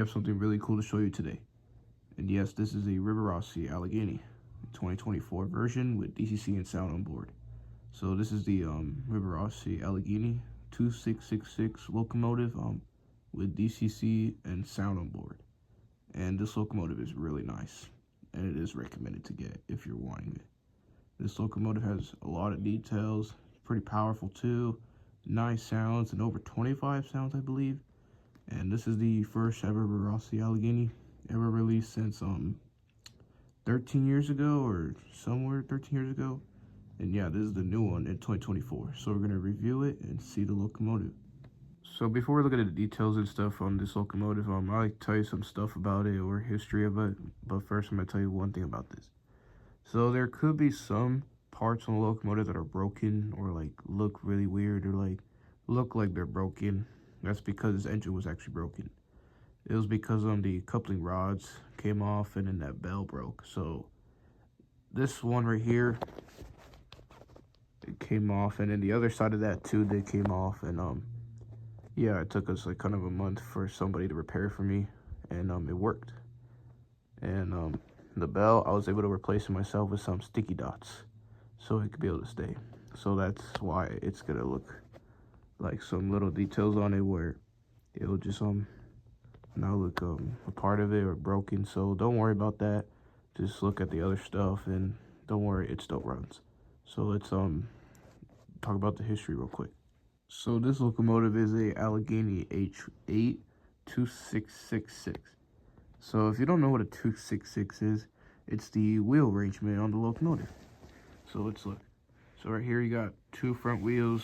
have something really cool to show you today. And yes, this is a Rivarossi Allegheny 2024 version with DCC and Sound on board. So this is the Rivarossi Allegheny 2666 locomotive with DCC and Sound on board. And this locomotive is really nice, and it is recommended to get if you're wanting it. This locomotive has a lot of details, pretty powerful too, nice sounds, and over 25 sounds I believe. And this is the first ever Rivarossi Allegheny ever released since 13 years ago, or somewhere 13 years ago. And yeah, this is the new one in 2024. So we're gonna review it and see the locomotive. So before we look at the details and stuff on this locomotive, I like to tell you some stuff about it or history of it. But first, I'm gonna tell you one thing about this. So there could be some parts on the locomotive that are broken or like look really weird or like look like they're broken. That's because this engine was actually broken. It was because the coupling rods came off and then that bell broke. So this one right here, it came off, and then the other side of that too, they came off. And yeah, it took us like kind of a month for somebody to repair for me, and it worked. And the bell, I was able to replace it myself with some sticky dots so it could be able to stay. So that's why it's gonna look like some little details on it where it'll just now look a part of it or broken. So don't worry about that, just look at the other stuff, and don't worry, it still runs. So let's talk about the history real quick. So this locomotive is a Allegheny H-8 2666. So if you don't know what a 266 is, it's the wheel arrangement on the locomotive. So let's look. So right here you got 2 front wheels,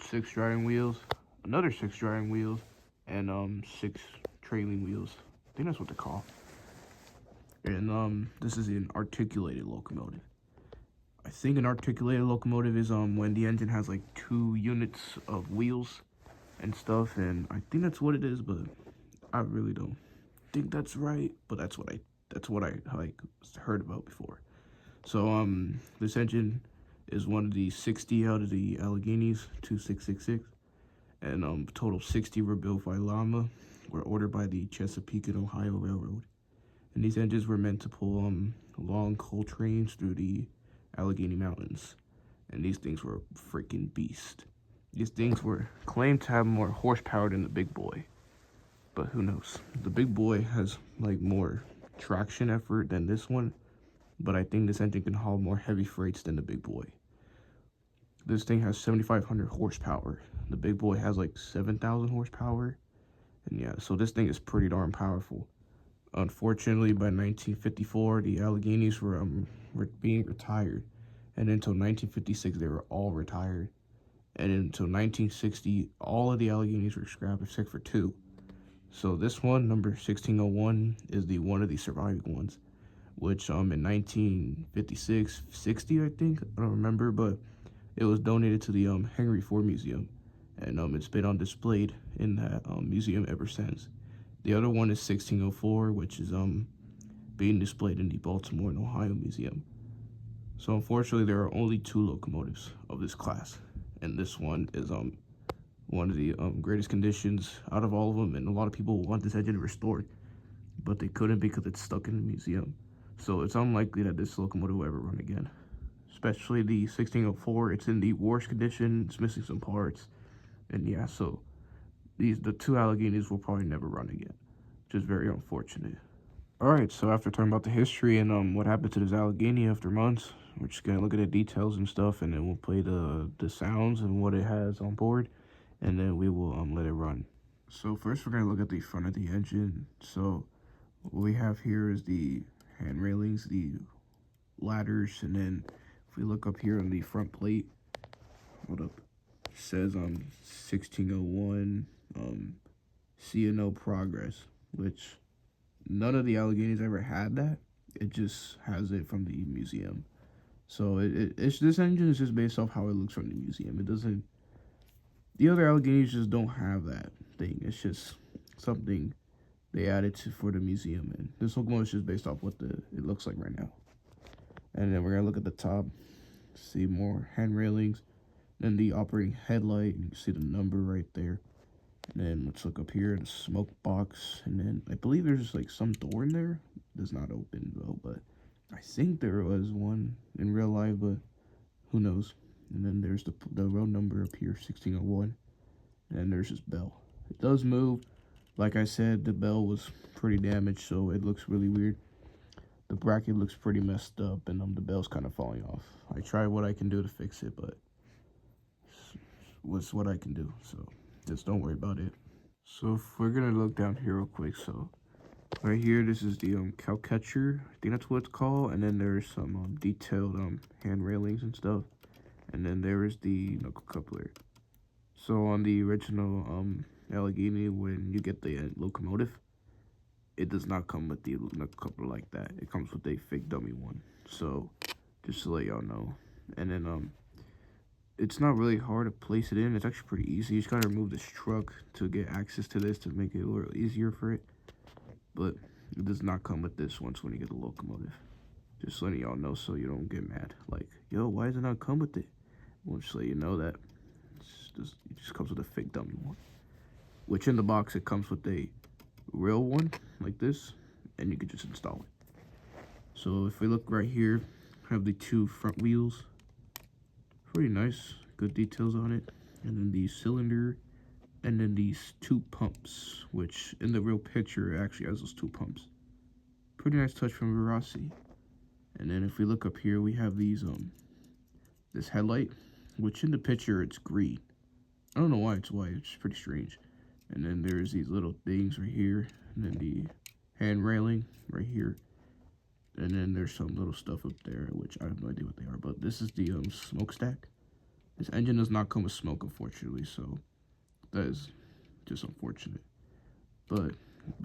6 driving wheels, another 6 driving wheels, and 6 trailing wheels. I think that's what they're called. And this is an articulated locomotive. I think an articulated locomotive is when the engine has like 2 units of wheels and stuff, and I think that's what it is, but I really don't think that's right, but that's what I like heard about before. So this engine is one of the 60 out of the Alleghenies 2666, and total 60 were built by Llama, were ordered by the Chesapeake and Ohio Railroad, and these engines were meant to pull long coal trains through the Allegheny Mountains, and these things were a freaking beast. These things were claimed to have more horsepower than the big boy, but who knows? The big boy has like more traction effort than this one, but I think this engine can haul more heavy freights than the big boy. This thing has 7,500 horsepower. The big boy has like 7,000 horsepower, and yeah, so this thing is pretty darn powerful. Unfortunately, by 1954, the Alleghenies were being retired, and until 1956, they were all retired. And until 1960, all of the Alleghenies were scrapped except for 2. So this one, number 1601, is the one of the surviving ones, which in 1956, 60, I think, I don't remember, but it was donated to the Henry Ford Museum, and it's been on display in that museum ever since. The other one is 1604, which is being displayed in the Baltimore and Ohio Museum. So unfortunately, there are only 2 locomotives of this class, and this one is one of the greatest conditions out of all of them, and a lot of people want this engine restored, but they couldn't because it's stuck in the museum. So it's unlikely that this locomotive will ever run again. Especially the 1604, it's in the worst condition, it's missing some parts, and yeah, so the 2 Alleghenies will probably never run again, which is very unfortunate. Alright, so after talking about the history and what happened to this Allegheny after months, we're just gonna look at the details and stuff, and then we'll play the sounds and what it has on board, and then we will let it run. So first we're gonna look at the front of the engine. So what we have here is the hand railings, the ladders, and then if we look up here on the front plate, hold up, it says 1601 C&O progress, which none of the Alleghenies ever had that. It just has it from the museum. So it's this engine is just based off how it looks from the museum. It doesn't, the other Alleghenies just don't have that thing. It's just something they added for the museum, and this locomotive is just based off what it looks like right now. And then we're gonna look at the top, see more hand railings, then the operating headlight, and you see the number right there. And then let's look up here, the smoke box, and then I believe there's like some door in there. Does not open though, but I think there was one in real life, but who knows. And then there's the road number up here, 1601, and there's this bell. It does move. Like I said, the bell was pretty damaged, so it looks really weird. The bracket looks pretty messed up, and the bell's kind of falling off. I tried what I can do to fix it, but what's what I can do, so just don't worry about it. So if we're gonna look down here real quick, so right here, this is the cow catcher. I think that's what it's called. And then there's some detailed hand railings and stuff. And then there is the knuckle coupler. So on the original Allegheny, when you get the Locomotive, it does not come with the knuckle coupler like that. It comes with a fake dummy one. So just to let y'all know. And then it's not really hard to place it in. It's actually pretty easy. You just gotta remove this truck to get access to this to make it a little easier for it. But it does not come with this once when you get the Locomotive. Just letting y'all know so you don't get mad. Like, yo, why does it not come with it? We'll just let you know that it just comes with a fake dummy one. Which in the box, it comes with a real one, like this, and you can just install it. So if we look right here, I have the two front wheels. Pretty nice, good details on it. And then the cylinder, and then these two pumps, which in the real picture it actually has those two pumps. Pretty nice touch from Rivarossi. And then if we look up here, we have these this headlight, which in the picture it's green. I don't know why it's white, it's pretty strange. And then there's these little things right here, and then the hand railing right here. And then there's some little stuff up there, which I have no idea what they are, but this is the smokestack. This engine does not come with smoke, unfortunately, so that is just unfortunate. But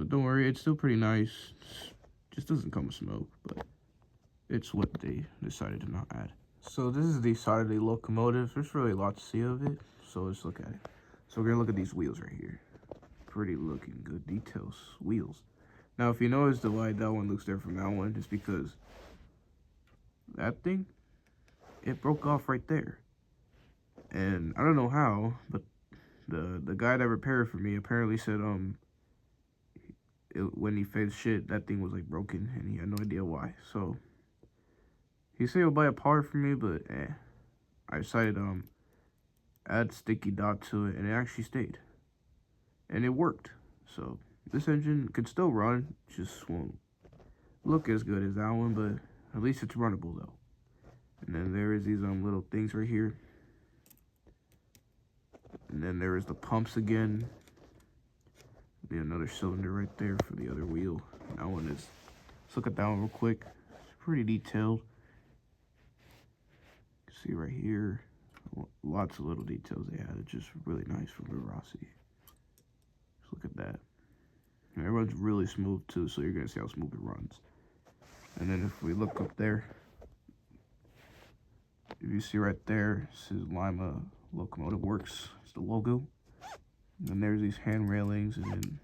don't worry, it's still pretty nice. Just doesn't come with smoke, but it's what they decided to not add. So this is the side of the Locomotive. There's really a lot to see of it, so let's look at it. So we're gonna look at these wheels right here. Pretty looking good details, wheels. Now if you notice the why that one looks different from that one, it's because that thing, it broke off right there. And I don't know how, but the guy that repaired it for me apparently said when he fixed shit, that thing was like broken and he had no idea why. So he said he'll buy a part for me, but I decided add sticky dot to it, and it actually stayed, and it worked. So this engine can still run, just won't look as good as that one, but at least it's runnable though. And then there is these little things right here. And then there is the pumps again. Be another cylinder right there for the other wheel. That one is, let's look at that one real quick. It's pretty detailed. You can see right here, lots of little details they added. Just really nice from Rivarossi. Just look at that. And it runs really smooth too, so you're gonna see how smooth it runs. And then if we look up there, if you see right there, this is Lima Locomotive Works. It's the logo. And there's these hand railings, and then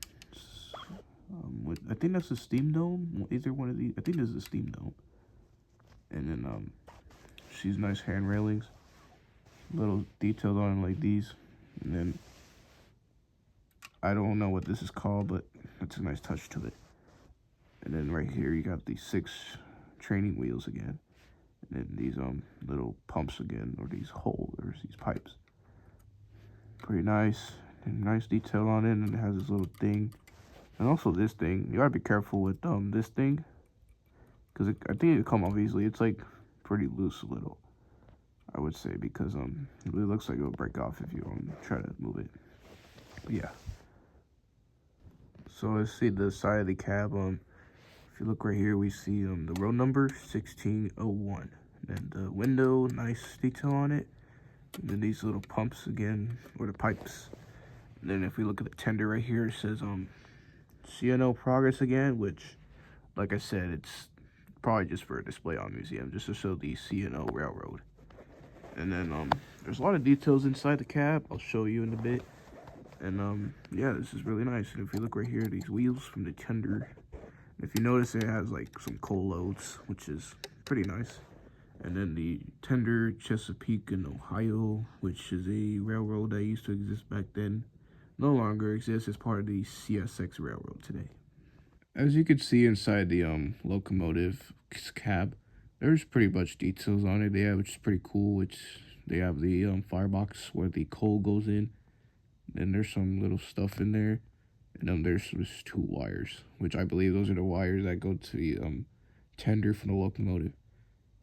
I think that's a steam dome. Either one of these. I think this is a steam dome. And then these nice hand railings, little details on them like these. And then I don't know what this is called, but it's a nice touch to it. And then right here you got these 6 training wheels again, and then these little pumps again, or these holders, these pipes. Pretty nice, and nice detail on it. And it has this little thing, and also this thing. You gotta be careful with this thing, because I think it come off easily. It's like pretty loose a little, I would say, because it really looks like it will break off if you try to move it. But yeah. So let's see the side of the cab. If you look right here, we see the road number 1601. And the window, nice detail on it. And then these little pumps again, or the pipes. And then if we look at the tender right here, it says C&O progress again, which, like I said, it's probably just for a display on museum, just to show the C&O railroad. And then there's a lot of details inside the cab. I'll show you in a bit. And yeah, this is really nice. And if you look right here, these wheels from the tender, if you notice, it has like some coal loads, which is pretty nice. And then the tender, Chesapeake in Ohio, which is a railroad that used to exist back then. no longer exists as part of the CSX Railroad today. As you can see inside the locomotive cab, there's pretty much details on it. Which is pretty cool. Which they have the firebox where the coal goes in. Then there's some little stuff in there, and there's just 2 wires, which I believe those are the wires that go to the tender for the locomotive.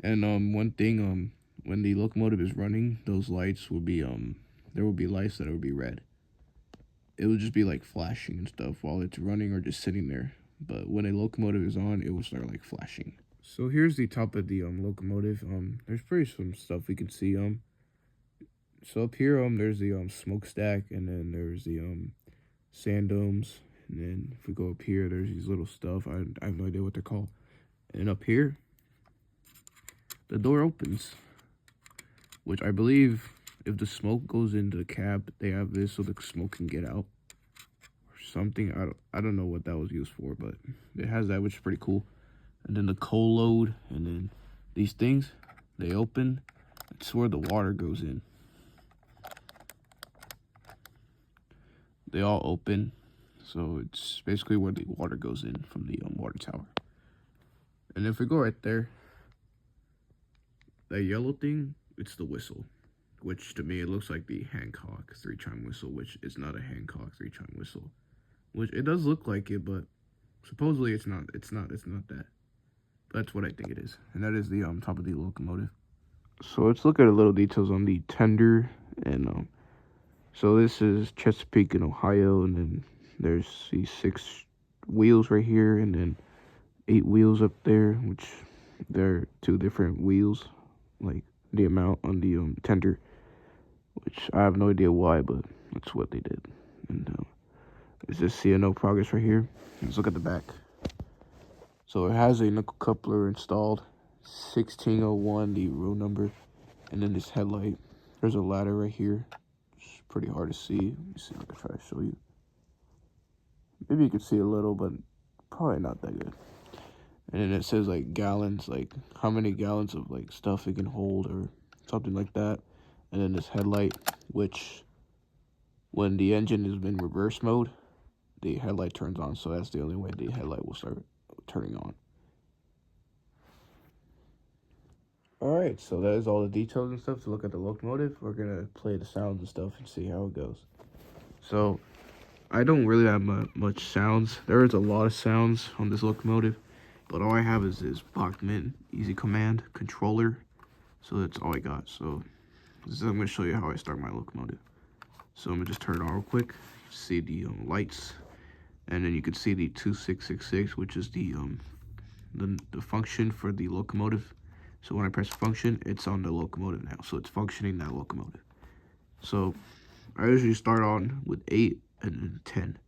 And one thing, when the locomotive is running, those lights will be there will be lights that will be red. It will just be like flashing and stuff while it's running or just sitting there. But when a locomotive is on, it will start like flashing. So here's the top of the locomotive. There's pretty some stuff we can see. So up here there's the smokestack, and then there's the sand domes, and then if we go up here, there's these little stuff. I have no idea what they're called. And up here, the door opens, which I believe if the smoke goes into the cab, they have this so the smoke can get out or something. I don't know what that was used for, but it has that, which is pretty cool. And then the coal load, and then these things, they open. It's where the water goes in. They all open, so it's basically where the water goes in from the water tower. And if we go right there, that yellow thing, it's the whistle, which to me it looks like the Hancock 3-chime whistle, which is not a Hancock 3-chime whistle. Which it does look like it, but supposedly it's not. It's not that. But that's what I think it is, and that is the top of the locomotive. So let's look at the little details on the tender, and so this is Chesapeake in Ohio, and then there's these 6 wheels right here, and then 8 wheels up there, which they're 2 different wheels, like the amount on the tender, which I have no idea why, but that's what they did. And it's this C&O progress right here. Let's look at the back. So it has a nickel coupler installed, 1601, the row number, and then this headlight. There's a ladder right here. It's pretty hard to see. Let me see if I can try to show you. Maybe you can see a little, but probably not that good. And then it says like gallons, like how many gallons of like stuff it can hold or something like that. And then this headlight, which when the engine is in reverse mode, the headlight turns on. So that's the only way the headlight will start turning on. Alright, so that is all the details and stuff to look at the locomotive. We're going to play the sounds and stuff and see how it goes. So I don't really have much sounds. There is a lot of sounds on this locomotive, but all I have is this Bachmann Easy Command controller. So that's all I got. So I'm going to show you how I start my locomotive. So I'm going to just turn it on real quick. See the lights. And then you can see the 2666, which is the function for the locomotive. So when I press function, it's on the locomotive now. So it's functioning that locomotive. So I usually start on with 8 and then 10,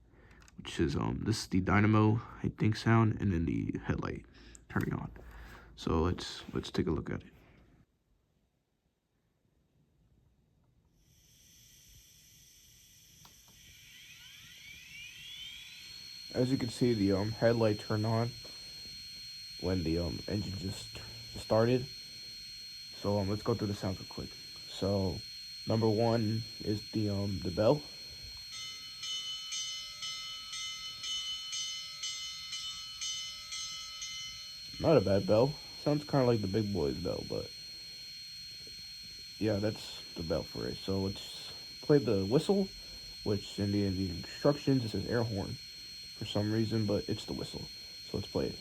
which is this is the dynamo, I think, sound, and then the headlight turning on. So let's take a look at it. As you can see, the headlight turned on when the engine just started. So let's go through the sounds real quick. So number 1 is the bell. Not a bad bell. Sounds kind of like the big boy's bell, but yeah, that's the bell for it. So let's play the whistle, which in the instructions it says air horn for some reason, but it's the whistle. So let's play it.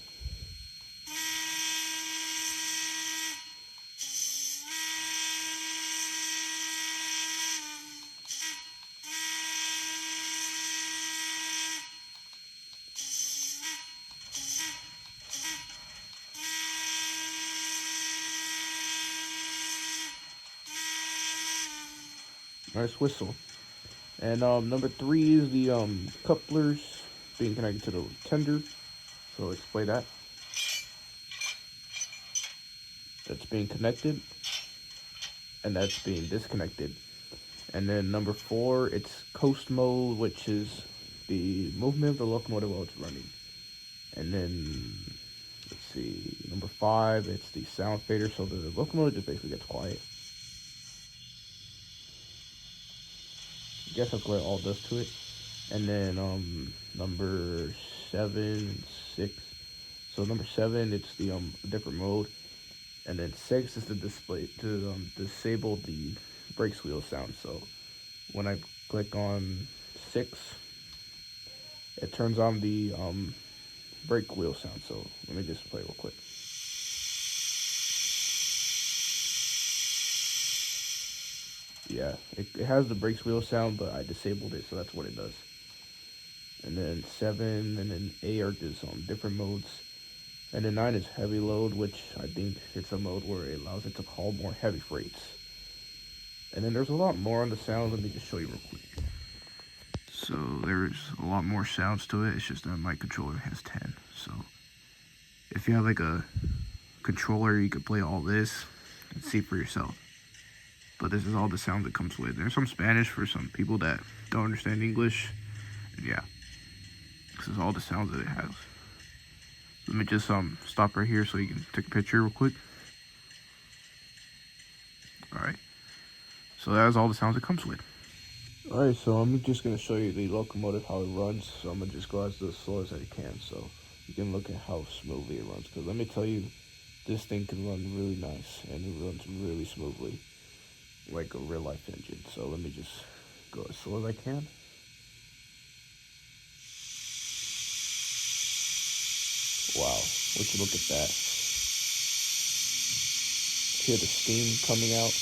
Nice whistle. And number 3 is the couplers being connected to the tender. So let's play that. That's being connected, and that's being disconnected. And then number 4, it's coast mode, which is the movement of the locomotive while it's running. And then let's see, number 5, it's the sound fader, so the locomotive just basically gets quiet. I guess that's what it all does to it. And then number 7 and 6. So number 7, it's the different mode, and then 6 is the display to disable the brakes wheel sound. So when I click on 6, it turns on the brake wheel sound. So let me just play real quick. Yeah, it has the brakes wheel sound, but I disabled it, so that's what it does. And then 7 and then 8 are just different modes. And then 9 is heavy load, which I think it's a mode where it allows it to haul more heavy freights. And then there's a lot more on the sound. Let me just show you real quick. So there's a lot more sounds to it. It's just that my controller has 10. So if you have like a controller, you could play all this and see for yourself. But this is all the sound that comes with. There's some Spanish for some people that don't understand English. And yeah, this is all the sounds that it has. Let me just stop right here so you can take a picture real quick. Alright, so that is all the sounds it comes with. Alright, so I'm just going to show you the Locomotive, how it runs. So I'm going to just go as slow as I can so you can look at how smoothly it runs. Because let me tell you, this thing can run really nice and it runs really smoothly, like a real life engine. So let me just go as slow as I can. Wow, would you look at that? Hear the steam coming out.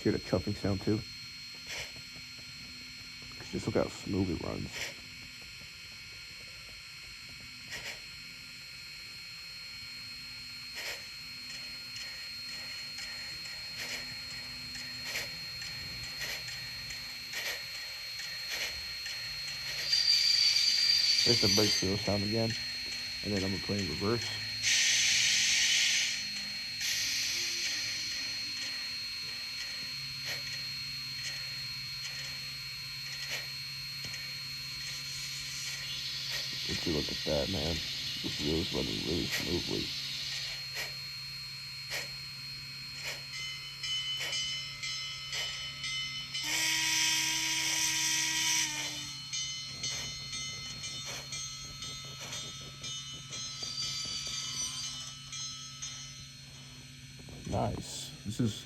Hear the chuffing sound too. Just look how smooth it runs. There's the brake wheel sound again, and then I'm gonna play in reverse. Would you look at that, man? This wheel is running really smoothly. Nice. This is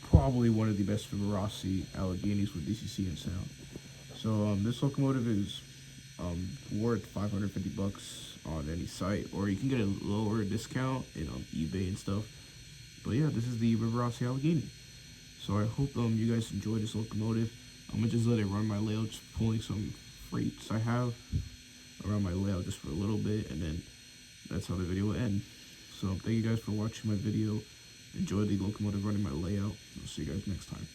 probably one of the best Rivarossi Alleghenies with DCC and Sound. So this locomotive is worth $550 on any site, or you can get a lower discount in eBay and stuff. But yeah, this is the Rivarossi Allegheny. So I hope you guys enjoy this locomotive. I'm gonna just let it run my layout, just pulling some freights I have around my layout just for a little bit, and then that's how the video will end. So thank you guys for watching my video. Enjoy the locomotive running my layout. I'll see you guys next time.